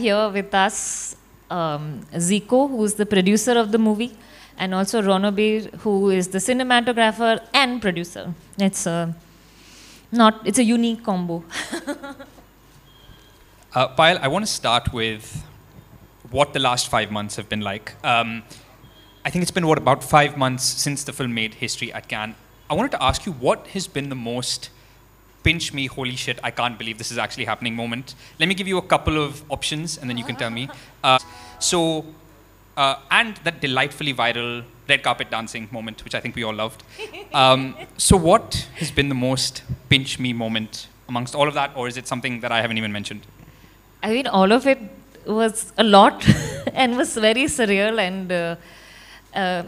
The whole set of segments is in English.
Here with us, Zico, who is the producer of the movie, and also Ronobir, who is the cinematographer and producer. It's a unique combo. Payal, I want to start with what the last 5 months have been like. I think it's been, about 5 months since the film made history at Cannes. I wanted to ask you, what has been the most pinch me, holy shit, I can't believe this is actually happening moment? Let me give you a couple of options and then you can tell me. And that delightfully viral red carpet dancing moment, which I think we all loved. So what has been the most pinch me moment amongst all of that, or is it something that I haven't even mentioned? I mean, all of it was a lot and was very surreal, and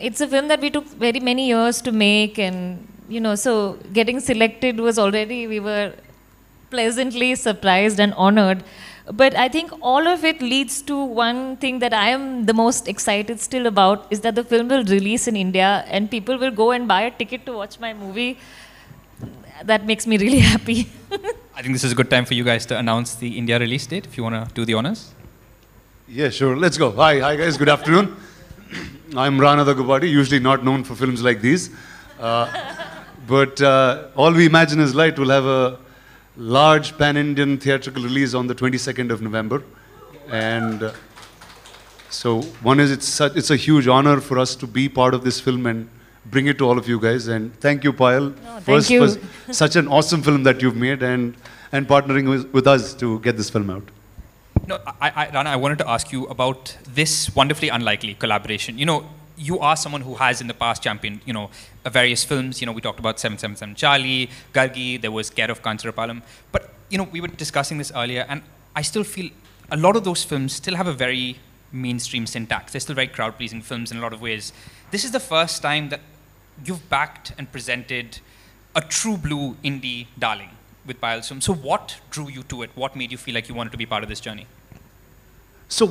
it's a film that we took very many years to make, and so getting selected was already, we were pleasantly surprised and honored. But I think all of it leads to one thing that I am the most excited still about, is that the film will release in India and people will go and buy a ticket to watch my movie. That makes me really happy. I think this is a good time for you guys to announce the India release date, if you want to do the honors. Yeah, sure. Let's go. Hi guys. Good afternoon. I'm Rana Daggubati, usually not known for films like these. But All We Imagine Is Light will have a large pan-Indian theatrical release on the 22nd of November. And so one is, it's a huge honor for us to be part of this film and bring it to all of you guys. And thank you, Payal, thank you. for such an awesome film that you've made and partnering with us to get this film out. No, Rana, I wanted to ask you about this wonderfully unlikely collaboration. You are someone who has in the past championed, various films. We talked about 777 Charlie, Gargi, there was Care of Kancharapalam. But, we were discussing this earlier, and I still feel a lot of those films still have a very mainstream syntax. They're still very crowd-pleasing films in a lot of ways. This is the first time that you've backed and presented a true blue indie darling with Payal's film. So what drew you to it? What made you feel like you wanted to be part of this journey? So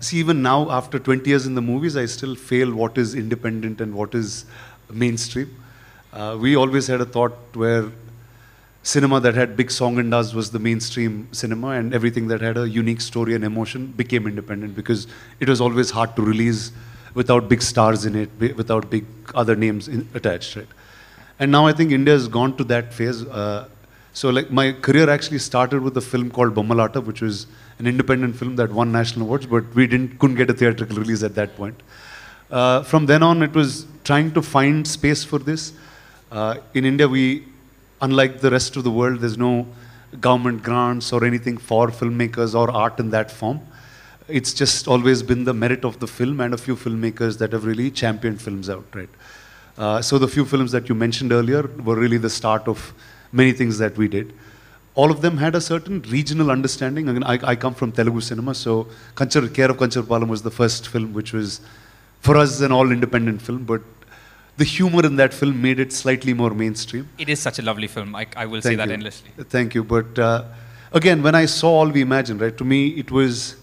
see, even now, after 20 years in the movies, I still fail what is independent and what is mainstream. We always had a thought where cinema that had big song and dance was the mainstream cinema, and everything that had a unique story and emotion became independent, because it was always hard to release without big stars in it, without big other names attached, right? And now I think India has gone to that phase. So like my career actually started with a film called Bommalata, which was an independent film that won national awards, but we couldn't get a theatrical release at that point. From then on, it was trying to find space for this. In India, unlike the rest of the world, there's no government grants or anything for filmmakers or art in that form. It's just always been the merit of the film and a few filmmakers that have really championed films out, right? So the few films that you mentioned earlier were really the start of many things that we did. All of them had a certain regional understanding. I mean, I come from Telugu cinema, so Care of Kancharapalam was the first film, which was, for us, an all-independent film, but the humor in that film made it slightly more mainstream. It is such a lovely film. I will say that endlessly. Thank you. But again, when I saw All We Imagine, right, to me, it was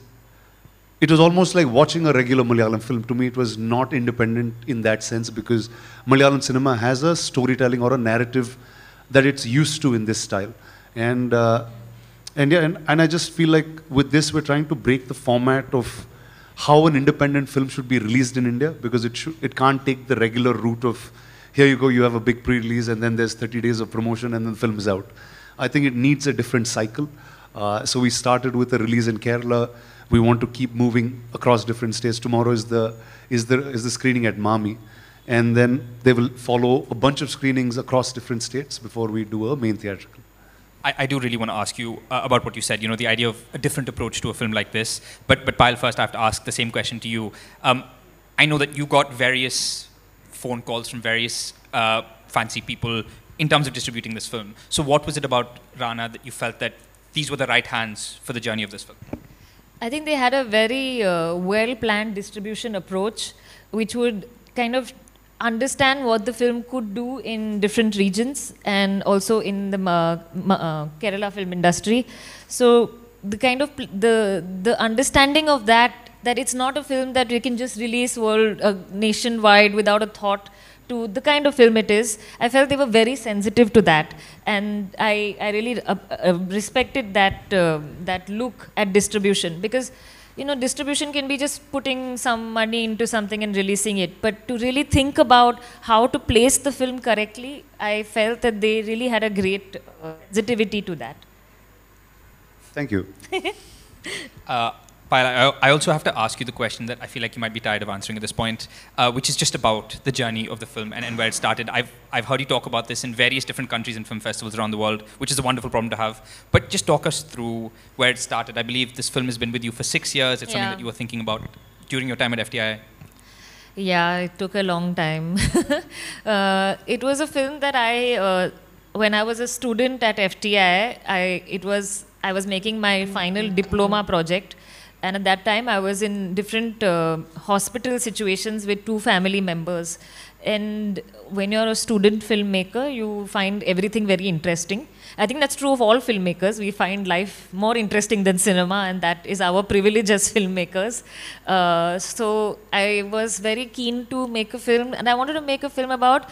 almost like watching a regular Malayalam film. To me, it was not independent in that sense, because Malayalam cinema has a storytelling or a narrative that it's used to in this style. And I just feel like with this, we're trying to break the format of how an independent film should be released in India, because it can't take the regular route of, here you go, you have a big pre-release, and then there's 30 days of promotion, and then the film is out. I think it needs a different cycle. So we started with a release in Kerala. We want to keep moving across different states. Tomorrow is the screening at Mami. And then they will follow a bunch of screenings across different states before we do a main theatrical. I do really want to ask you about what you said, the idea of a different approach to a film like this. But Payal, first I have to ask the same question to you. I know that you got various phone calls from various fancy people in terms of distributing this film. So what was it about Rana that you felt that these were the right hands for the journey of this film? I think they had a very well-planned distribution approach, which would kind of understand what the film could do in different regions and also in the Kerala film industry. So the kind of the understanding of that it's not a film that we can just release nationwide without a thought to the kind of film it is, I felt they were very sensitive to that. And I really respected that look at distribution, because distribution can be just putting some money into something and releasing it. But to really think about how to place the film correctly, I felt that they really had a great sensitivity to that. Thank you. Payal, I also have to ask you the question that I feel like you might be tired of answering at this point, which is just about the journey of the film and where it started. I've heard you talk about this in various different countries and film festivals around the world, which is a wonderful problem to have. But just talk us through where it started. I believe this film has been with you for 6 years. It's something that you were thinking about during your time at FTI. Yeah, it took a long time. It was a film that when I was a student at FTI, I was making my final diploma project. And at that time, I was in different hospital situations with 2 family members. And when you're a student filmmaker, you find everything very interesting. I think that's true of all filmmakers. We find life more interesting than cinema, and that is our privilege as filmmakers. So I was very keen to make a film, and I wanted to make a film about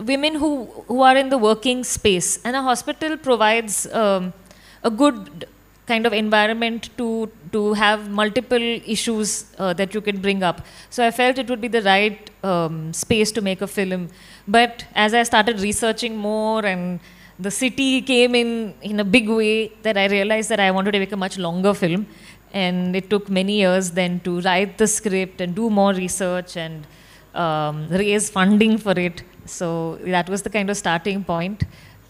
women who are in the working space. And a hospital provides a good kind of environment to have multiple issues that you can bring up. So I felt it would be the right space to make a film. But as I started researching more and the city came in a big way, that I realized that I wanted to make a much longer film. And it took many years then to write the script and do more research and raise funding for it. So that was the kind of starting point.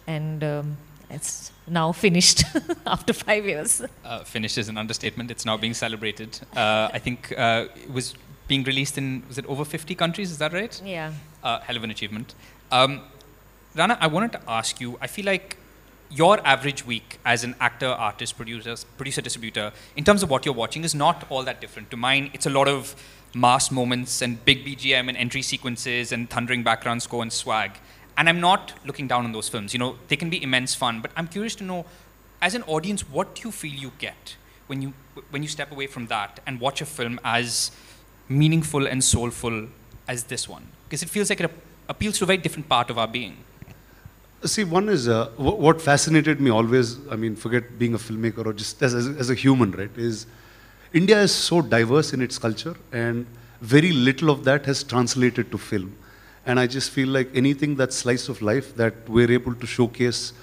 And it's now finished after 5 years. Finished is an understatement. It's now being celebrated. I think it was being released in, was it over 50 countries? Is that right? Yeah. Hell of an achievement. Rana, I wanted to ask you, I feel like your average week as an actor, artist, producer, distributor, in terms of what you're watching, is not all that different to mine. It's a lot of mass moments and big BGM and entry sequences and thundering background score and swag. And I'm not looking down on those films. They can be immense fun, but I'm curious to know, as an audience, what do you feel you get when you step away from that and watch a film as meaningful and soulful as this one? Because it feels like it appeals to a very different part of our being. See, one is, what fascinated me always, I mean, forget being a filmmaker or just as a human, right, is India is so diverse in its culture, and very little of that has translated to film. And I just feel like anything that's slice of life that we're able to showcase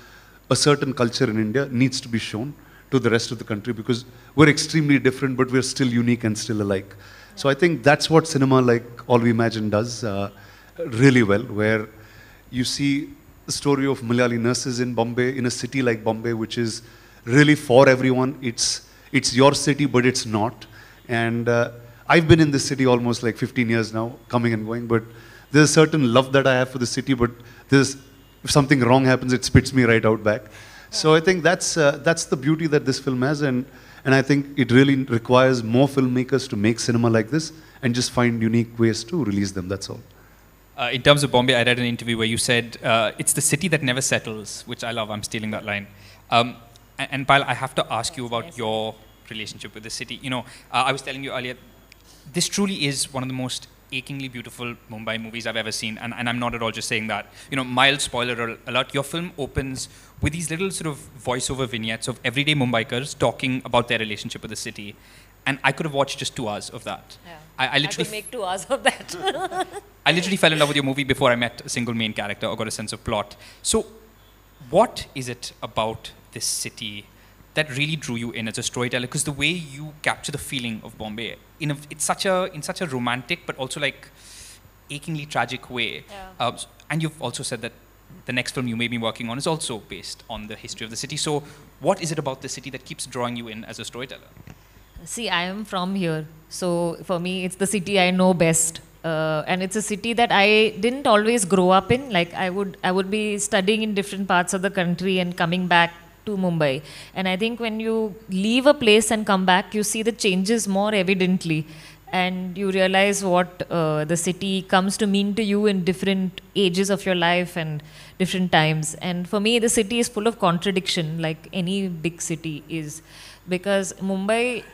a certain culture in India needs to be shown to the rest of the country, because we're extremely different, but we're still unique and still alike. So I think that's what cinema like All We Imagine does really well, where you see the story of Malayali nurses in Bombay, in a city like Bombay, which is really for everyone. It's your city, but it's not. And I've been in this city almost like 15 years now, coming and going, but there's a certain love that I have for the city, but if something wrong happens, it spits me right out back. So I think that's the beauty that this film has, and I think it really requires more filmmakers to make cinema like this and just find unique ways to release them, that's all. In terms of Bombay, I read an interview where you said, it's the city that never settles, which I love. I'm stealing that line. And Payal, I have to ask you about your relationship with the city. I was telling you earlier, this truly is one of the most achingly beautiful Mumbai movies I've ever seen, and I'm not at all just saying that. Mild spoiler alert, your film opens with these little sort of voiceover vignettes of everyday Mumbaikars talking about their relationship with the city, and I could have watched just 2 hours of that. Yeah. I literally could make 2 hours of that. I literally fell in love with your movie before I met a single main character or got a sense of plot. So what is it about this city that really drew you in as a storyteller? Because the way you capture the feeling of Bombay, in such a romantic but also like achingly tragic way. Yeah. And you've also said that the next film you may be working on is also based on the history of the city. So what is it about the city that keeps drawing you in as a storyteller? See, I am from here. So for me, it's the city I know best. And it's a city that I didn't always grow up in. Like I would be studying in different parts of the country and coming back to Mumbai. And I think when you leave a place and come back, you see the changes more evidently. And you realize what the city comes to mean to you in different ages of your life and different times. And for me, the city is full of contradiction, like any big city is. Because Mumbai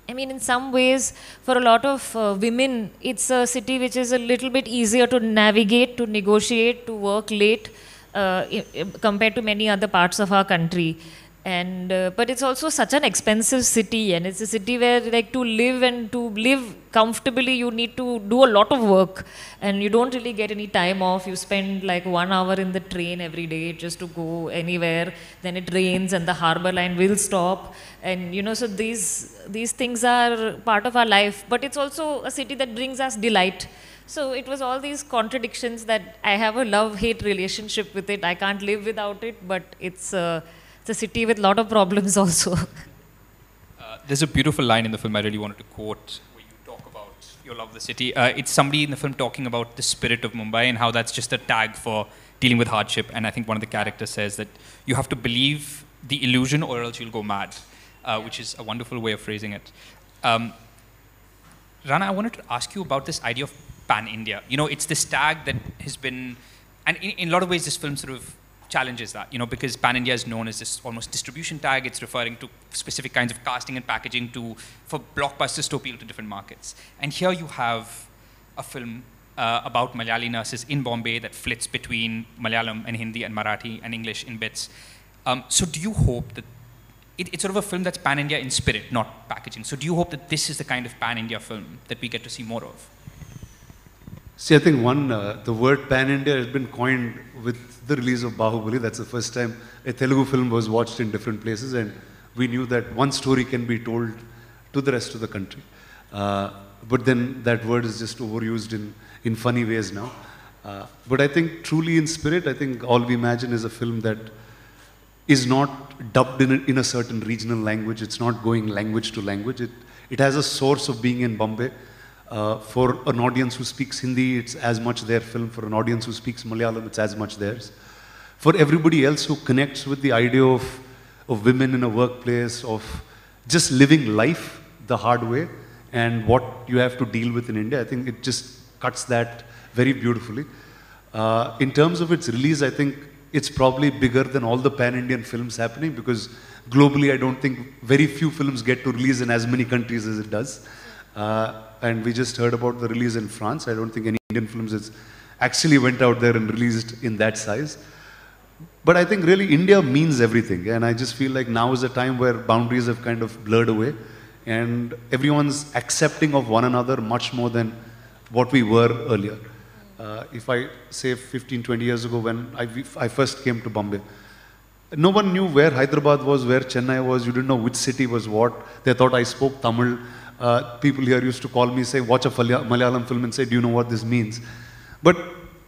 I mean, in some ways, for a lot of women, it's a city which is a little bit easier to navigate, to negotiate, to work late, compared to many other parts of our country. And but it's also such an expensive city, and it's a city where, like, to live comfortably, you need to do a lot of work, and you don't really get any time off. You spend like 1 hour in the train every day just to go anywhere. Then it rains, and the harbor line will stop, and you know, so these things are part of our life. But it's also a city that brings us delight. So it was all these contradictions that I have a love-hate relationship with it. I can't live without it, but it's a city with a lot of problems also. There's a beautiful line in the film I really wanted to quote where you talk about your love of the city. It's somebody in the film talking about the spirit of Mumbai and how that's just a tag for dealing with hardship. And I think one of the characters says that you have to believe the illusion or else you'll go mad, which is a wonderful way of phrasing it. Rana, I wanted to ask you about this idea of pan-India. You know, it's this tag that has been, and in a lot of ways this film sort of challenges that, you know, because pan-India is known as this almost distribution tag. It's referring to specific kinds of casting and packaging for blockbusters to appeal to different markets. And here you have a film about Malayali nurses in Bombay that flits between Malayalam and Hindi and Marathi and English in bits. So do you hope that it's sort of a film that's pan-India in spirit, not packaging. So do you hope that this is the kind of pan-India film that we get to see more of? See, I think the word pan-India has been coined with the release of Bahubali. That's the first time a Telugu film was watched in different places, and we knew that one story can be told to the rest of the country. But then that word is just overused in funny ways now. But I think truly in spirit, I think All We Imagine is a film that is not dubbed in a certain regional language. It's not going language to language. It has a source of being in Bombay. For an audience who speaks Hindi, it's as much their film. For an audience who speaks Malayalam, it's as much theirs. For everybody else who connects with the idea of women in a workplace, of just living life the hard way and what you have to deal with in India, I think it just cuts that very beautifully. In terms of its release, I think it's probably bigger than all the pan-Indian films happening, because globally I don't think very few films get to release in as many countries as it does. And we just heard about the release in France. I don't think any Indian films has actually went out there and released in that size. But I think really India means everything. And I just feel like now is a time where boundaries have kind of blurred away. And everyone's accepting of one another much more than what we were earlier. If I say 15, 20 years ago when I first came to Bombay, no one knew where Hyderabad was, where Chennai was. You didn't know which city was what. They thought I spoke Tamil. People here used to call me, say, watch a Malayalam film and say, do you know what this means? But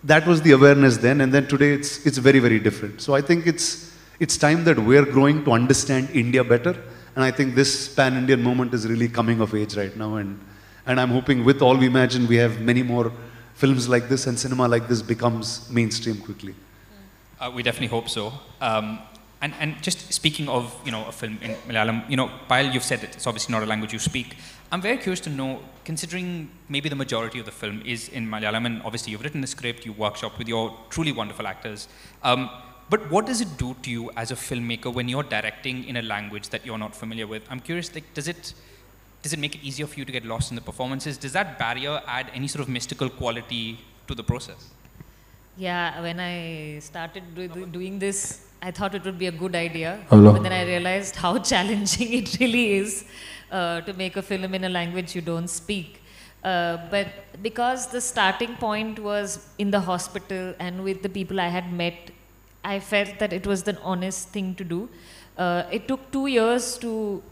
that was the awareness then, and then today it's very, very different. So I think it's time that we're growing to understand India better, and I think this pan-Indian moment is really coming of age right now, and I'm hoping with All We Imagine we have many more films like this and cinema like this becomes mainstream quickly. We definitely hope so. And just speaking of, you know, a film in Malayalam, you know, Payal, you've said that it's obviously not a language you speak. I'm very curious to know, considering maybe the majority of the film is in Malayalam, and obviously you've written the script, you workshopped with your truly wonderful actors, but what does it do to you as a filmmaker when you're directing in a language that you're not familiar with? I'm curious, like, does it make it easier for you to get lost in the performances? Does that barrier add any sort of mystical quality to the process? Yeah, when I started doing this, I thought it would be a good idea. Hello. But then I realized how challenging it really is to make a film in a language you don't speak. But because the starting point was in the hospital and with the people I had met, I felt that it was the honest thing to do. It took 2 years to,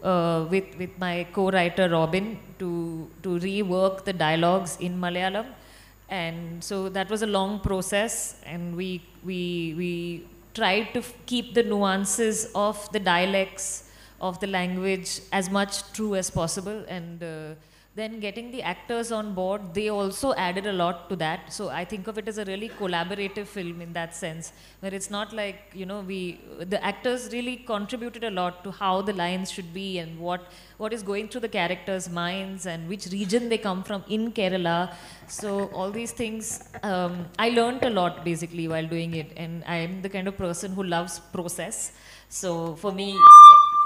with my co-writer Robin, to rework the dialogues in Malayalam. And so that was a long process, and we tried to keep the nuances of the dialects of the language as much true as possible, and then getting the actors on board, they also added a lot to that. So I think of it as a really collaborative film in that sense, where it's not like, you know, the actors really contributed a lot to how the lines should be and what is going through the characters' minds and which region they come from in Kerala. So all these things, I learned a lot basically while doing it, and I'm the kind of person who loves process. So for me,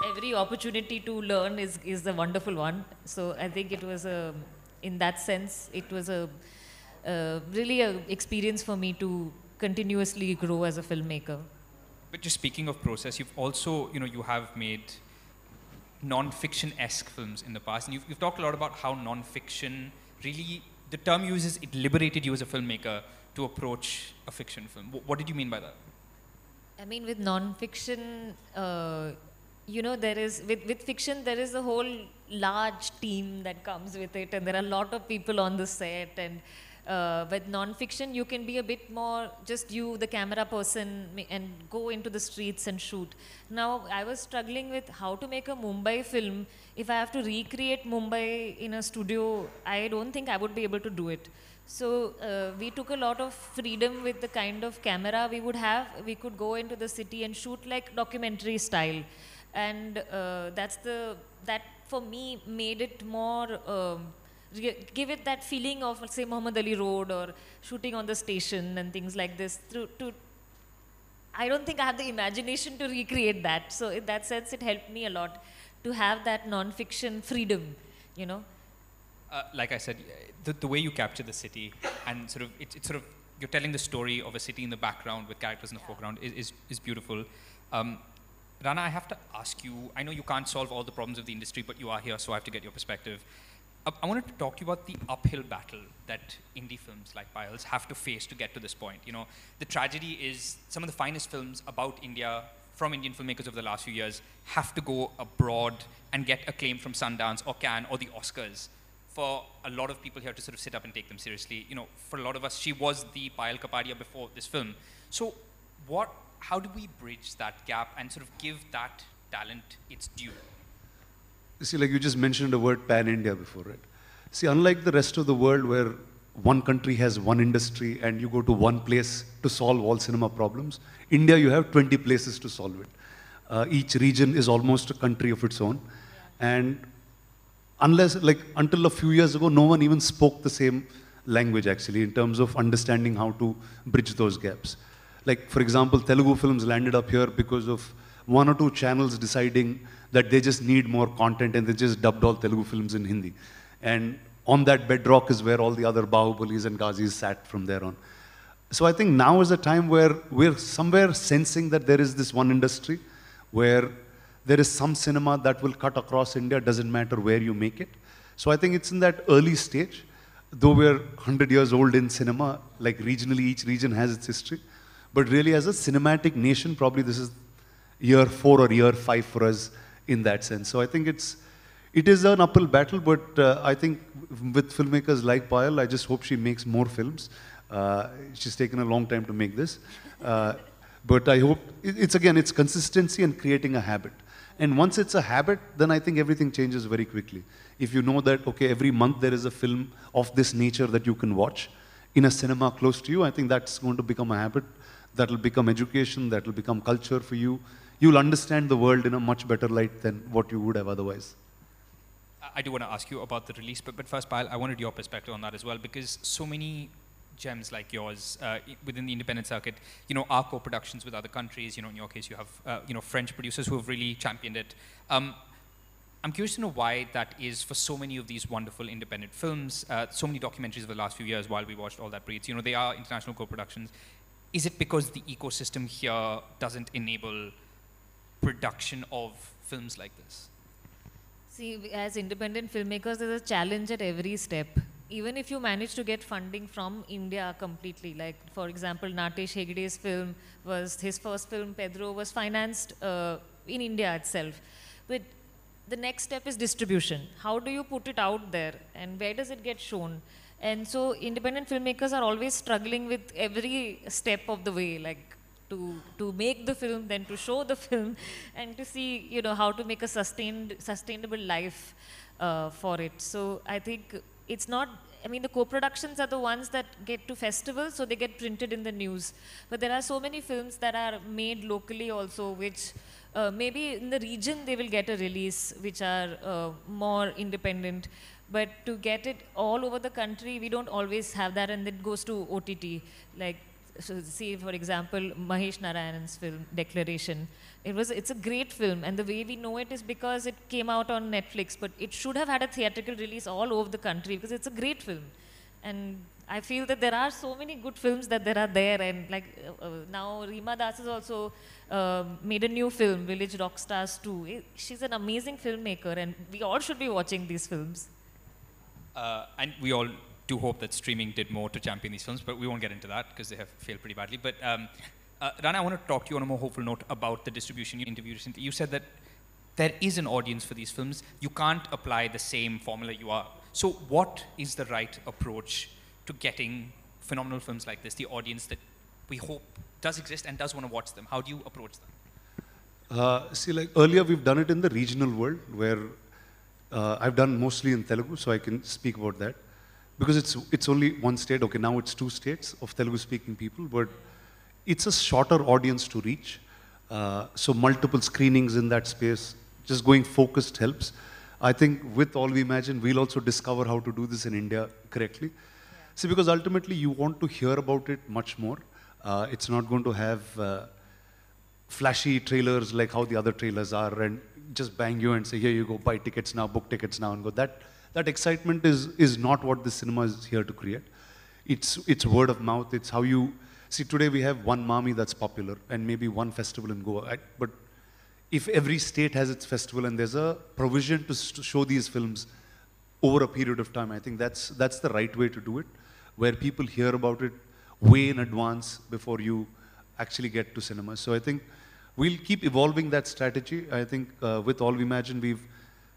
every opportunity to learn is a wonderful one. So I think it was a, in that sense, it was really a experience for me to continuously grow as a filmmaker. But just speaking of process, you've also, you have made non-fiction-esque films in the past, and you've talked a lot about how non-fiction really, the term uses, it liberated you as a filmmaker to approach a fiction film. What did you mean by that? I mean, with non-fiction, there is, with fiction, there is a whole large team that comes with it, and there are a lot of people on the set, and with non-fiction, you can be a bit more just you, the camera person, and go into the streets and shoot. Now, I was struggling with how to make a Mumbai film. If I have to recreate Mumbai in a studio, I don't think I would be able to do it. So we took a lot of freedom with the kind of camera we would have. We could go into the city and shoot like documentary style. And that for me made it more, give it that feeling of, let's say, Muhammad Ali Road or shooting on the station and things like this. I don't think I have the imagination to recreate that. So in that sense, it helped me a lot to have that non-fiction freedom, Like I said, the way you capture the city and sort of, it's sort of, you're telling the story of a city in the background with characters in the foreground is beautiful. Rana, I have to ask you, I know you can't solve all the problems of the industry, but you are here, so I have to get your perspective. I wanted to talk to you about the uphill battle that indie films like Payal's have to face to get to this point. The tragedy is some of the finest films about India from Indian filmmakers over the last few years have to go abroad and get acclaim from Sundance or Cannes or the Oscars for a lot of people here to sort of sit up and take them seriously. For a lot of us, she was the Payal Kapadia before this film. So how do we bridge that gap and sort of give that talent its due? See, like you just mentioned the word pan-India before, right? See, unlike the rest of the world where one country has one industry and you go to one place to solve all cinema problems, India, you have 20 places to solve it. Each region is almost a country of its own. Yeah. And until a few years ago, no one even spoke the same language actually in terms of understanding how to bridge those gaps. Like, for example, Telugu films landed up here because of one or two channels deciding that they just need more content and they just dubbed all Telugu films in Hindi. And on that bedrock is where all the other Bahubalis and Ghazis sat from there on. So I think now is a time where we're somewhere sensing that there is this one industry where there is some cinema that will cut across India, doesn't matter where you make it. So I think it's in that early stage, though we're 100 years old in cinema, like regionally each region has its history. But really as a cinematic nation, probably this is year 4 or year 5 for us in that sense. So I think it is an uphill battle, but I think with filmmakers like Payal, I just hope she makes more films. She's taken a long time to make this. But I hope, it's consistency and creating a habit. And once it's a habit, then I think everything changes very quickly. If you know that, okay, every month there is a film of this nature that you can watch in a cinema close to you, I think that's going to become a habit. That will become education, that will become culture for you. You'll understand the world in a much better light than what you would have otherwise. I do want to ask you about the release, but first, Payal, I wanted your perspective on that as well, because so many gems like yours within the independent circuit, are co-productions with other countries. In your case, you have, French producers who have really championed it. I'm curious to know why that is for so many of these wonderful independent films, so many documentaries over the last few years while we watched All That Breathes. They are international co-productions. Is it because the ecosystem here doesn't enable production of films like this? See, as independent filmmakers, there's a challenge at every step. Even if you manage to get funding from India completely, like for example, Natesh Hegde's film was, his first film, Pedro, was financed in India itself. But the next step is distribution. How do you put it out there and where does it get shown? And so independent filmmakers are always struggling with every step of the way, like to make the film, then to show the film, and to see, how to make a sustainable life for it. So I think it's not, the co-productions are the ones that get to festivals, so they get printed in the news. But there are so many films that are made locally also, which maybe in the region they will get a release, which are more independent. But to get it all over the country, we don't always have that, and it goes to OTT. Like So see, for example, Mahesh Narayanan's film Declaration. It's a great film, and the way we know it is because it came out on Netflix. But it should have had a theatrical release all over the country because it's a great film. And I feel that there are so many good films that there are there, and like now Reema Das has also made a new film, Village Rockstars 2. She's an amazing filmmaker, and we all should be watching these films. And we all do hope that streaming did more to champion these films, but we won't get into that because they have failed pretty badly. But Rana, I want to talk to you on a more hopeful note about the distribution. You interviewed recently. You said that there is an audience for these films. You can't apply the same formula you are. So what is the right approach to getting phenomenal films like this, the audience that we hope does exist and does want to watch them? How do you approach them? See, like earlier we've done it in the regional world where I've done mostly in Telugu, so I can speak about that. Because it's only one state, okay, now it's 2 states of Telugu-speaking people, but it's a shorter audience to reach. So multiple screenings in that space, just going focused helps. I think with All We Imagine, we'll also discover how to do this in India correctly. Yeah. See, because ultimately you want to hear about it much more. It's not going to have flashy trailers like how the other trailers are and just bang you and say, here you go, buy tickets now, book tickets now and go. That excitement is not what the cinema is here to create. It's word of mouth. It's how you... See, today we have one Mami that's popular and maybe one festival in Goa. But if every state has its festival and there's a provision to show these films over a period of time, I think that's the right way to do it, where people hear about it way in advance before you actually get to cinema. So I think we'll keep evolving that strategy. I think with All We Imagine, we've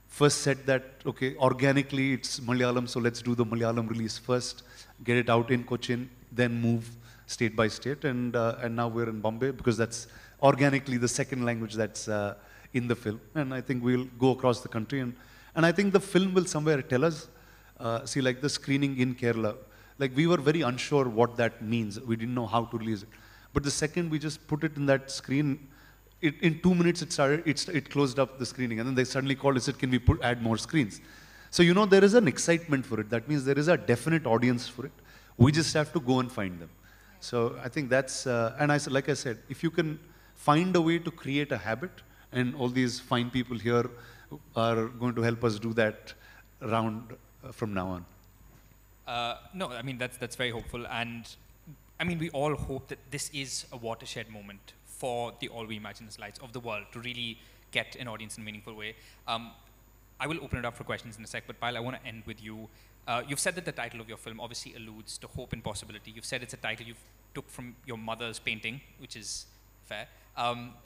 first said that, okay, organically it's Malayalam, so let's do the Malayalam release first, get it out in Cochin, then move state by state, and now we're in Bombay because that's organically the second language that's in the film. And I think we'll go across the country, and I think the film will somewhere tell us, see, like the screening in Kerala, like we were very unsure what that means. We didn't know how to release it. But the second we just put it in that screen, in 2 minutes it closed up the screening, and then they suddenly called and said, can we add more screens? So you know there is an excitement for it. That means there is a definite audience for it. We just have to go and find them. So I think that's, and like I said, if you can find a way to create a habit, and all these fine people here are going to help us do that round from now on. No, I mean, that's very hopeful. And I mean, we all hope that this is a watershed moment for the All We Imagine slides of the world to really get an audience in a meaningful way. I will open it up for questions in a sec, but Payal, I want to end with you. You've said that the title of your film obviously alludes to hope and possibility. You've said it's a title you took from your mother's painting, which is fair.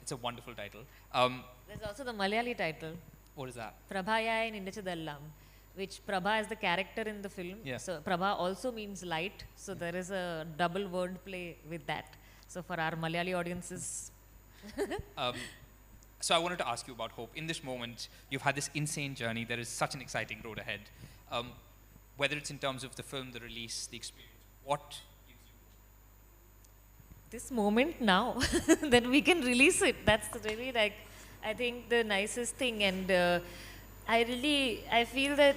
It's a wonderful title. There's also the Malayali title. What is that? Prabhayai Nindachadellam, which Prabha is the character in the film. Yeah. So Prabha also means light. So there is a double word play with that. So for our Malayali audiences. So I wanted to ask you about hope. In this moment, you've had this insane journey. There is such an exciting road ahead. Whether it's in terms of the film, the release, the experience, what gives you hope? This moment now, that we can release it. That's really like, I think the nicest thing. And I feel that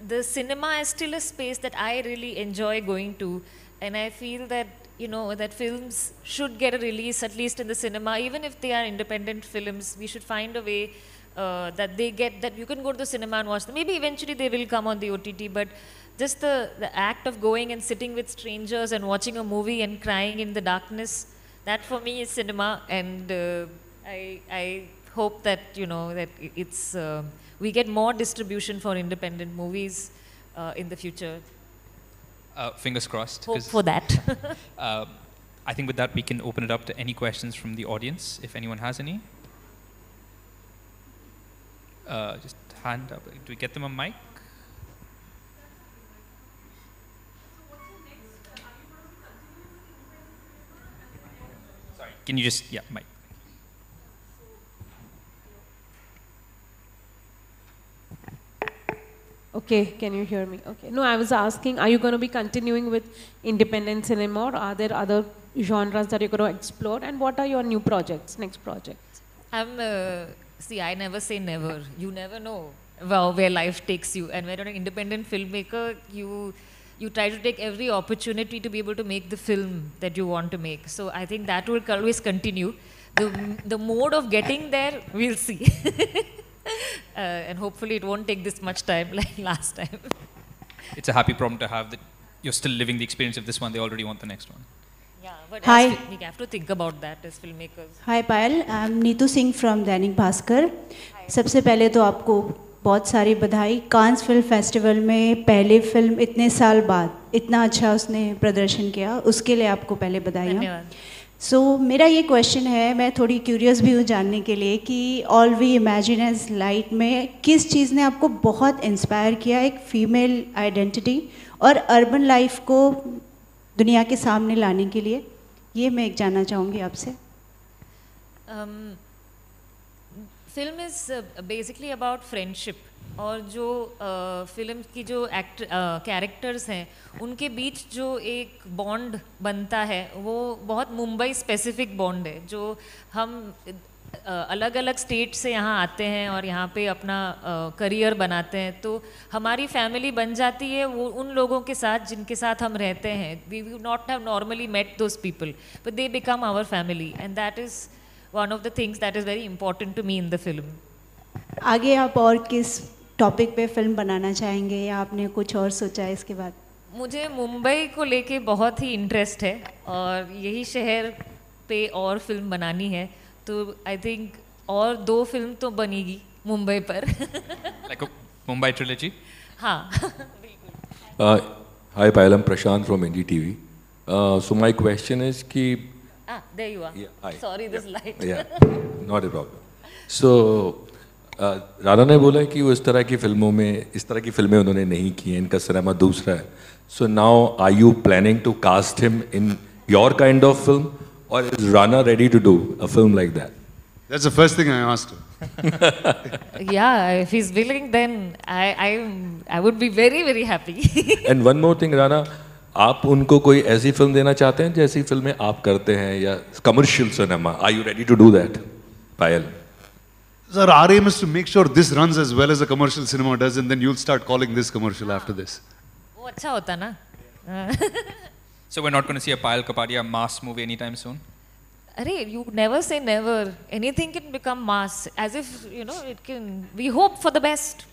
the cinema is still a space that I really enjoy going to. And I feel that, you know, that films should get a release, at least in the cinema. Even if they are independent films, we should find a way that they get, that you can go to the cinema and watch them. Maybe eventually they will come on the OTT, but just the act of going and sitting with strangers and watching a movie and crying in the darkness, that for me is cinema. And I hope that, you know, that it's, we get more distribution for independent movies in the future. Fingers crossed. Hope for that. I think with that we can open it up to any questions from the audience, if anyone has any. Just hand up. Do we get them a mic? Sorry, can you just, yeah, mic. Okay, can you hear me? Okay. No, I was asking, are you going to be continuing with independent cinema, or are there other genres that you're going to explore? And what are your new projects, next projects? See, I never say never. You never know where life takes you. And when you're an independent filmmaker, you try to take every opportunity to be able to make the film that you want to make. So I think that will always continue. The mode of getting there, we'll see. And hopefully it won't take this much time like last time. It's a happy problem to have that you're still living the experience of this one, they already want the next one. Yeah, but Hi. we have to think about that as filmmakers. Hi Payal, I'm Neetu Singh from Dainik Bhaskar. सबसे पहले तो आपको बहुत सारी बधाई. Cannes film festival में पहली film इतने साल बाद इतना अच्छा उसने प्रदर्शन किया, उसके लिए आपको पहले बधाई. धन्यवाद. सो मेरा ये क्वेश्चन है, मैं थोड़ी क्यूरियस भी हूँ जानने के लिए कि all we imagine as light में किस चीज़ ने आपको बहुत इंस्पायर किया एक फीमेल आइडेंटिटी और अर्बन लाइफ को दुनिया के सामने लाने के लिए, ये मैं एक जानना चाहूँगी आपसे. Film is basically about friendship, और जो फिल्म की जो कैरेक्टर्स हैं उनके बीच जो एक बॉन्ड बनता है वो बहुत मुंबई स्पेसिफिक बॉन्ड है. जो हम अलग अलग स्टेट से यहाँ आते हैं और यहाँ पे अपना करियर बनाते हैं, तो हमारी फैमिली बन जाती है वो उन लोगों के साथ जिनके साथ हम रहते हैं. We would not have normally met those people but they become our family, and that is one of the things that is very important to me in the film. आगे आप और किस टॉपिक पे फिल्म बनाना चाहेंगे या आपने कुछ और सोचा है इसके बाद? मुझे मुंबई को लेके बहुत ही इंटरेस्ट है और यही शहर पे और फिल्म बनानी है, तो आई थिंक और 2 फिल्म तो बनेगी मुंबई पर. Like a Mumbai trilogy? हाँ. Hi Payal, I'm Prashant from NDTV. So my question is कि There you are. Yeah, hi. Sorry, this light. Yeah, not a problem. So Rana ने बोला कि वो इस तरह की फिल्में उन्होंने नहीं की हैं, इनका सिनेमा दूसरा है. So now are you planning to cast him in your kind of film, or is Rana ready to do a film like that? That's the first thing I asked her. Yeah, if he's willing, then I would be very, very happy. And one more thing, Rana, आप उनको कोई ऐसी film देना चाहते हैं जैसी फिल्में आप करते हैं या commercial cinema? Are you ready to do that, Payal? Sir, our aim is to make sure this runs as well as a commercial cinema does, and then you'll start calling this commercial after this. वो अच्छा होता ना. So we're not going to see a Payal Kapadia mass movie anytime soon? Arey, you never say never. Anything can become mass, as if, you know, it can. We hope for the best.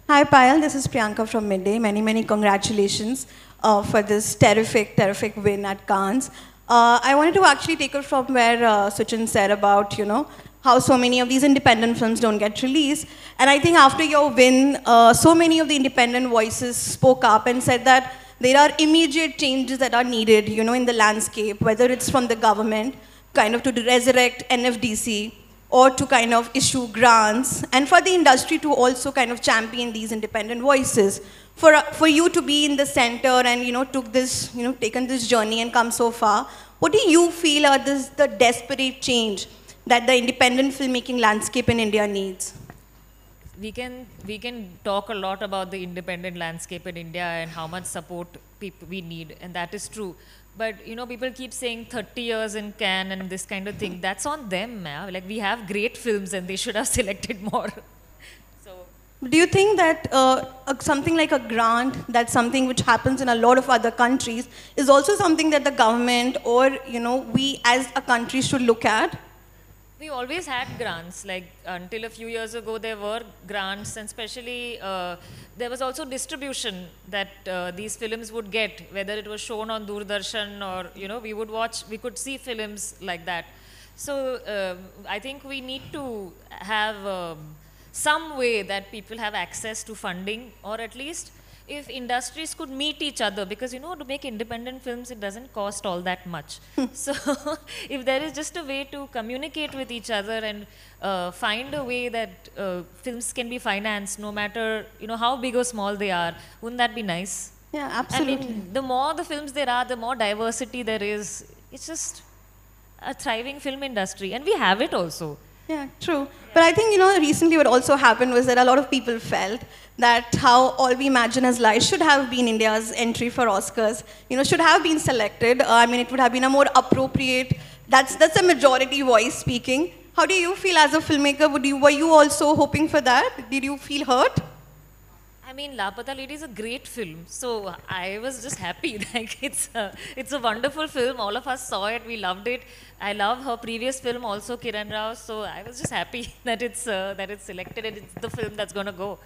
Hi Payal, this is Priyanka from Midday. Many, many congratulations for this terrific win at Cannes. I wanted to actually take it from where Suchin said about, you know, how so many of these independent films don't get released. And I think after your win, so many of the independent voices spoke up and said that there are immediate changes that are needed, you know, in the landscape, whether it's from the government, kind of to resurrect NFDC, or to kind of issue grants, and for the industry to also kind of champion these independent voices. For you to be in the center and, you know, taken this journey and come so far, what do you feel are the desperate change that the independent filmmaking landscape in India needs? We can talk a lot about the independent landscape in India and how much support we need, and that is true. But, you know, people keep saying 30 years in Cannes and this kind of thing. That's on them, man. Like, we have great films and they should have selected more. So, do you think that something like a grant, that's something which happens in a lot of other countries, is also something that the government or, you know, we as a country should look at? we always had grants. Like, until a few years ago, there were grants, and especially there was also distribution that these films would get, whether it was shown on Doordarshan or, you know, we could see films like that. So I think we need to have some way that people have access to funding, or at least if industries could meet each other, because, you know, to make independent films, it doesn't cost all that much. So if there is just a way to communicate with each other and find a way that films can be financed, no matter, you know, how big or small they are, wouldn't that be nice? Yeah, absolutely. I mean, the more the films there are, the more diversity there is. It's just a thriving film industry, and we have it also. Yeah, true. But I think, you know, recently what also happened was that a lot of people felt that how All We Imagine As Lies should have been India's entry for Oscars, you know, should have been selected. I mean, it would have been a more appropriate, that's a majority voice speaking. How do you feel as a filmmaker? Were you also hoping for that? Did you feel hurt? I mean, Lapata Lady is a great film, so I was just happy. Like it's a wonderful film. All of us saw it, we loved it. I love her previous film also, Kiran Rao. So I was just happy that it's selected and it's the film that's gonna go.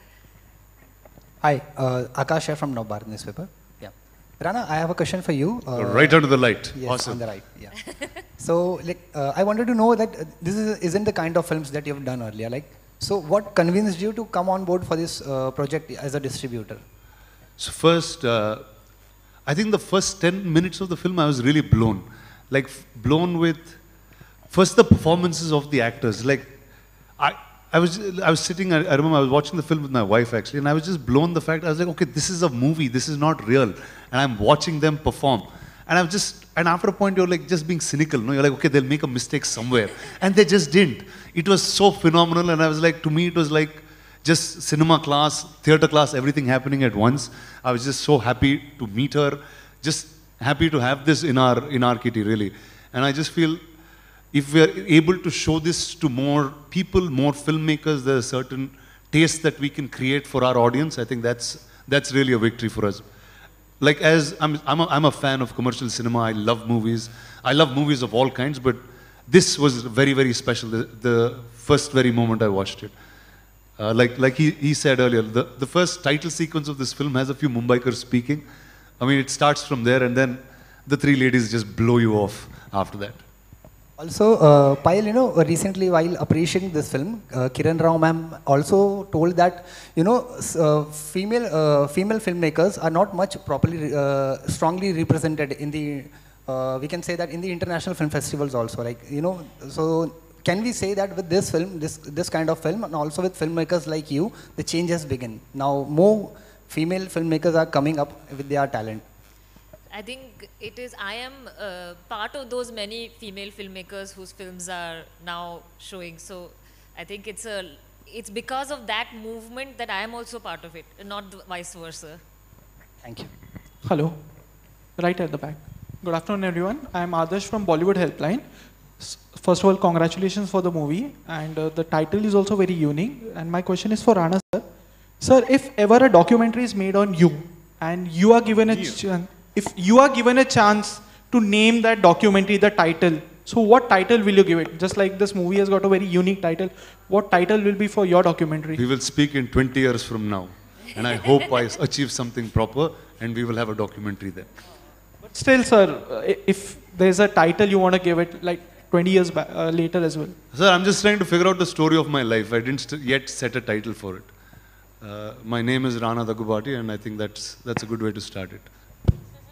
Hi, Akash here from Navbharat newspaper. Yeah, Rana, I have a question for you. Right under the light. Yes, Awesome. on the right. Yeah. So, like, I wanted to know that this isn't the kind of films that you've done earlier. Like, so what convinced you to come on board for this project as a distributor? So first, I think the first 10 minutes of the film, I was really blown. Like, blown with, first the performances of the actors. Like, I was sitting, I remember I was watching the film with my wife actually, and I was just blown the fact, I was like, okay, this is a movie, this is not real. And I'm watching them perform. And and after a point, you're like just being cynical, no? You're like, okay, they'll make a mistake somewhere. And they just didn't. It was so phenomenal, and I was like, to me, it was like just cinema class, theater class, everything happening at once. I was just so happy to meet her, just happy to have this in our kitty, really. And I just feel, if we are able to show this to more people, more filmmakers, there's a certain taste that we can create for our audience. I think that's really a victory for us. Like, as I'm a fan of commercial cinema. I love movies. I love movies of all kinds, but this was very, very special. The first very moment I watched it. Like he said earlier, the first title sequence of this film has a few Mumbaikars speaking. I mean, it starts from there, and then the three ladies just blow you off after that. Also, Payal, you know, recently while appreciating this film, Kiran Rao ma'am also told that, you know, female filmmakers are not much properly, strongly represented in the, we can say that in the international film festivals also. Like, you know, so can we say that with this film, this kind of film, and also with filmmakers like you, the change has begun. Now more female filmmakers are coming up with their talent. I think it is, I am part of those many female filmmakers whose films are now showing. So I think it's because of that movement that I am also part of it, not vice versa. Thank you. Hello, right at the back. Good afternoon, everyone. I am Adarsh from Bollywood Helpline. First of all, congratulations for the movie, and the title is also very unique. And my question is for Rana sir. Sir, if ever a documentary is made on you, and you are given a chance, if you are given a chance to name that documentary, the title, so what title will you give it? Just like this movie has got a very unique title, what title will be for your documentary? We will speak in 20 years from now, and I hope I achieve something proper, and we will have a documentary there. But still, sir, if there's a title you want to give it, like 20 years later as well. Sir, I'm just trying to figure out the story of my life. I didn't yet set a title for it. My name is Rana Daggubati, and I think that's a good way to start it.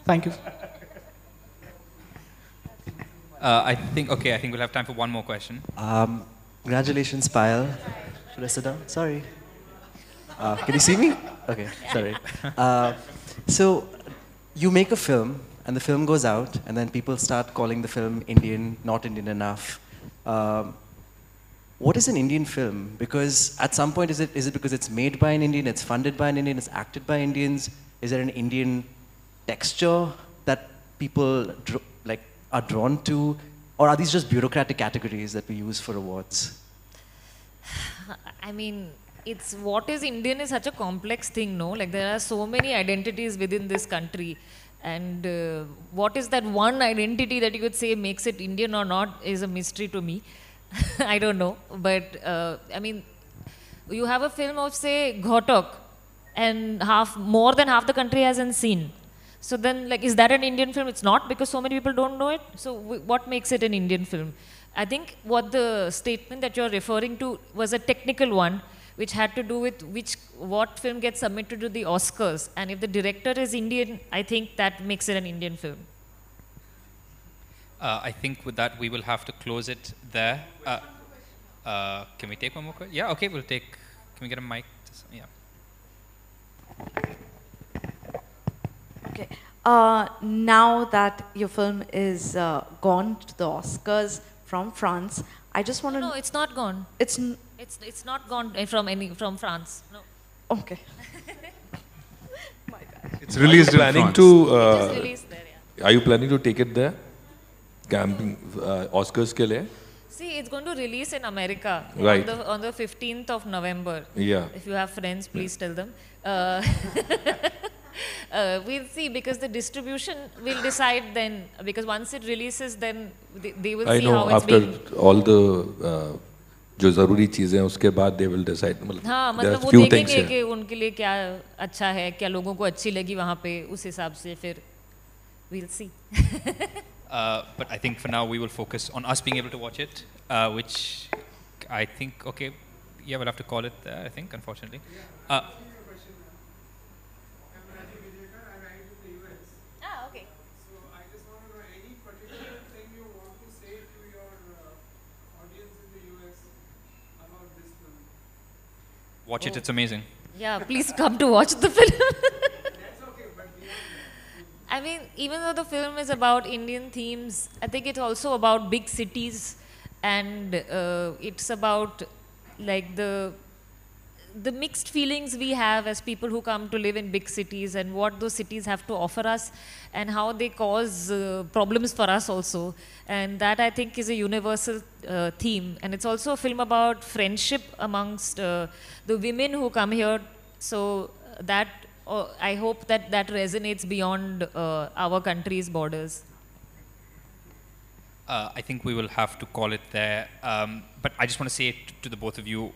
Thank you. I think we'll have time for one more question. Congratulations, Payal. Should I sit down? Sorry. Can you see me? Okay, sorry. So, you make a film, and the film goes out, and then people start calling the film Indian, not Indian enough. What is an Indian film? Because at some point, is it because it's made by an Indian, it's funded by an Indian, it's acted by Indians? Is there an Indian texture that people are drawn to, or are these just bureaucratic categories that we use for awards? I mean, it's what is Indian is such a complex thing, no? Like, there are so many identities within this country, and what is that one identity that you could say makes it Indian or not is a mystery to me. I don't know, but I mean, you have a film of, say, Ghotok, and more than half the country hasn't seen. So then, like, is that an Indian film? It's not, because so many people don't know it. So what makes it an Indian film? I think what the statement that you're referring to was a technical one, which had to do with what film gets submitted to the Oscars. And if the director is Indian, I think that makes it an Indian film. I think with that, we will have to close it there. Can we take one more question? Yeah, okay, can we get a mic? Yeah. Okay. Now that your film is gone to the Oscars from France, I just want to. No, it's not gone. It's not gone from France. No. Okay. My bad. It's released in planning France. To. It's released there, yeah. Are you planning to take it there? Camping Oscars के लिए? See, it's going to release in America Right. on the 15th of November. Yeah. If you have friends, please tell them. We'll see, because the distribution will decide then. Because once it releases, then they will I see know, how it's after being. all the जो ज़रूरी चीज़ें हैं उसके बाद they will decide. हाँ, there मतलब are वो few things देखेंगे here. कि उनके लिए क्या अच्छा है, क्या लोगों को अच्छी लगी वहाँ पे, उस हिसाब से फिर we'll see. But I think for now we will focus on us being able to watch it, which I think, okay, yeah, we'll have to call it there, I think, unfortunately. Okay. So I just want to know any particular thing you want to say to your audience in the US about this film. Watch it, it's amazing. Yeah, please come to watch the film. That's okay, but I mean, even though the film is about Indian themes, I think it's also about big cities, and it's about like the mixed feelings we have as people who come to live in big cities, and what those cities have to offer us, and how they cause problems for us also. And that, I think, is a universal theme. And it's also a film about friendship amongst the women who come here. So that I hope that resonates beyond our country's borders. I think we will have to call it there. But I just want to say to the both of you,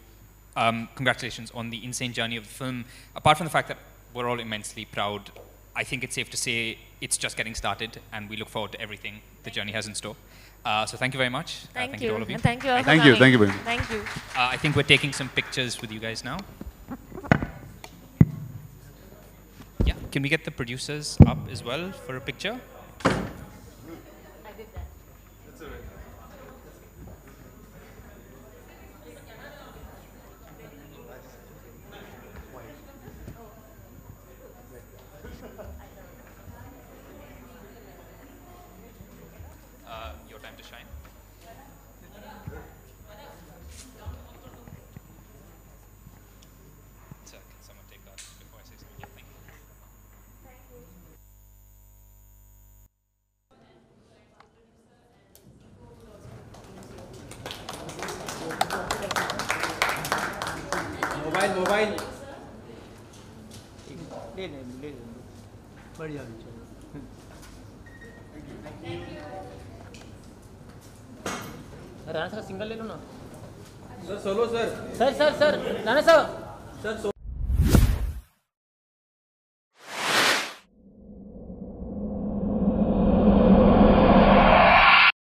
congratulations on the insane journey of the film. Apart from the fact that we're all immensely proud, I think it's safe to say it's just getting started, and we look forward to everything the journey has in store. So thank you very much. Thank you to all of you. And thank you all for Thank you, coming. thank you. Thank you. I think we're taking some pictures with you guys now. Yeah, can we get the producers up as well for a picture? Your time to shine. Sir, can someone take that before I say something? Yeah, thank you. Mobile ले ले बढ़िया Rana sir single ले लो ना sir solo sir Rana sir